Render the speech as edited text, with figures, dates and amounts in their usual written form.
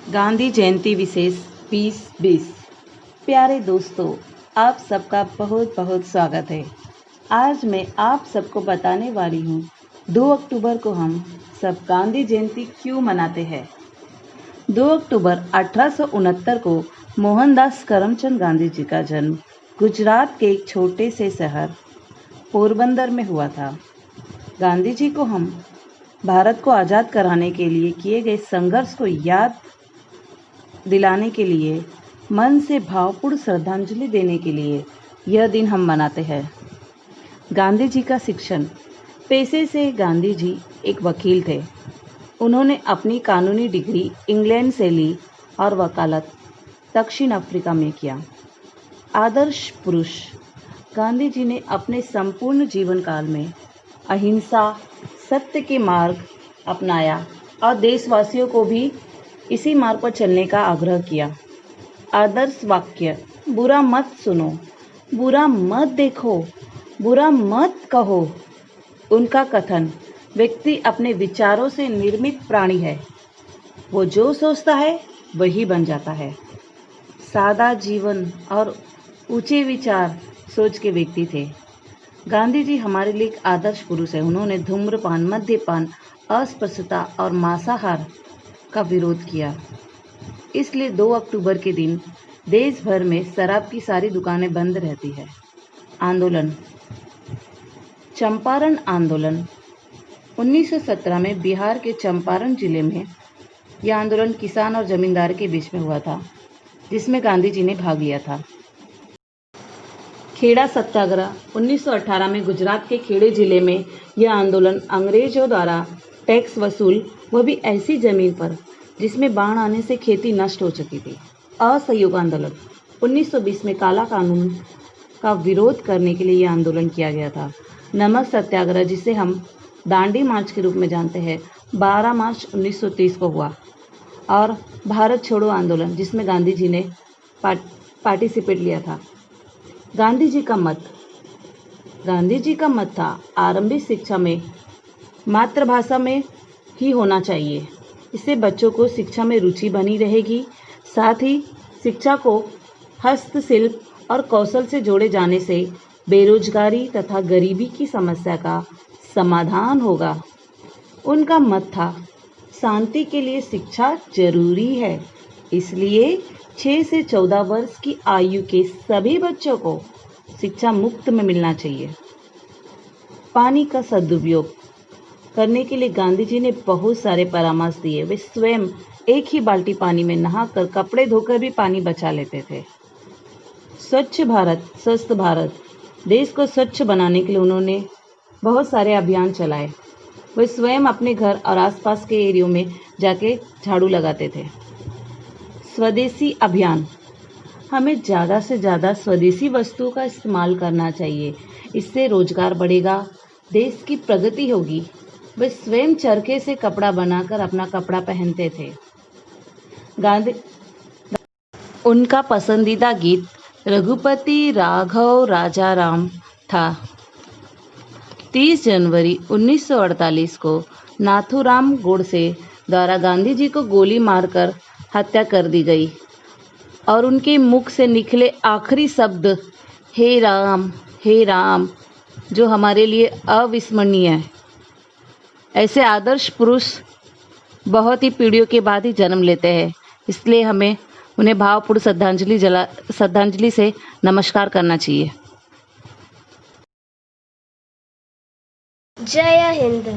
गांधी जयंती विशेष 2020। प्यारे दोस्तों, आप सबका बहुत बहुत स्वागत है। आज मैं आप सबको बताने वाली हूँ 2 अक्टूबर को हम सब गांधी जयंती क्यों मनाते हैं। 2 अक्टूबर 1869 को मोहनदास करमचंद गांधी जी का जन्म गुजरात के एक छोटे से शहर पोरबंदर में हुआ था। गांधी जी को हम भारत को आज़ाद कराने के लिए किए गए संघर्ष को याद दिलाने के लिए, मन से भावपूर्ण श्रद्धांजलि देने के लिए यह दिन हम मनाते हैं। गांधी जी का शिक्षण। पेशे से गांधी जी एक वकील थे। उन्होंने अपनी कानूनी डिग्री इंग्लैंड से ली और वकालत दक्षिण अफ्रीका में किया। आदर्श पुरुष। गांधी जी ने अपने संपूर्ण जीवन काल में अहिंसा, सत्य के मार्ग अपनाया और देशवासियों को भी इसी मार्ग पर चलने का आग्रह किया। आदर्श वाक्य। बुरा मत सुनो, बुरा मत देखो, बुरा मत कहो। उनका कथन। व्यक्ति अपने विचारों से निर्मित प्राणी है। वो जो सोचता है वही बन जाता है। सादा जीवन और ऊंचे विचार सोच के व्यक्ति थे। गांधी जी हमारे लिए एक आदर्श पुरुष है। उन्होंने धूम्रपान, मद्यपान, अस्पृश्यता और मांसाहार का विरोध किया। इसलिए 2 अक्टूबर के दिन देश भर में शराब की सारी दुकानें बंद रहती है। आंदोलन। चंपारण आंदोलन। 1917 में बिहार के चंपारण जिले में यह आंदोलन किसान और जमींदार के बीच में हुआ था, जिसमें गांधी जी ने भाग लिया था। खेड़ा सत्याग्रह। 1918 में गुजरात के खेड़े जिले में यह आंदोलन अंग्रेजों द्वारा टैक्स वसूल, वह भी ऐसी जमीन पर जिसमें बाढ़ आने से खेती नष्ट हो चुकी थी। असहयोग आंदोलन। 1920 में काला कानून का विरोध करने के लिए यह आंदोलन किया गया था। नमक सत्याग्रह, जिसे हम दांडी मार्च के रूप में जानते हैं, 12 मार्च 1930 को हुआ। और भारत छोड़ो आंदोलन, जिसमें गांधी जी ने पार्टिसिपेट लिया था। गांधी जी का मत। गांधी जी का मत था आरंभिक शिक्षा में मातृभाषा में ही होना चाहिए। इससे बच्चों को शिक्षा में रुचि बनी रहेगी। साथ ही शिक्षा को हस्तशिल्प और कौशल से जोड़े जाने से बेरोजगारी तथा गरीबी की समस्या का समाधान होगा। उनका मत था शांति के लिए शिक्षा जरूरी है, इसलिए 6 से 14 वर्ष की आयु के सभी बच्चों को शिक्षा मुफ्त में मिलना चाहिए। पानी का सदुपयोग करने के लिए गांधी जी ने बहुत सारे परामर्श दिए। वे स्वयं एक ही बाल्टी पानी में नहाकर, कपड़े धोकर भी पानी बचा लेते थे। स्वच्छ भारत, स्वस्थ भारत। देश को स्वच्छ बनाने के लिए उन्होंने बहुत सारे अभियान चलाए। वे स्वयं अपने घर और आसपास के एरियो में जाके झाड़ू लगाते थे। स्वदेशी अभियान। हमें ज़्यादा से ज़्यादा स्वदेशी वस्तुओं का इस्तेमाल करना चाहिए। इससे रोजगार बढ़ेगा, देश की प्रगति होगी। वे स्वयं चरखे से कपड़ा बनाकर अपना कपड़ा पहनते थे। गांधी। उनका पसंदीदा गीत रघुपति राघव राजा राम था। 30 जनवरी 1948 को नाथूराम गोडसे द्वारा गांधी जी को गोली मारकर हत्या कर दी गई और उनके मुख से निकले आखिरी शब्द हे राम, जो हमारे लिए अविस्मरणीय है। ऐसे आदर्श पुरुष बहुत ही पीढ़ियों के बाद ही जन्म लेते हैं, इसलिए हमें उन्हें भावपूर्ण श्रद्धांजलि से नमस्कार करना चाहिए। जय हिंद।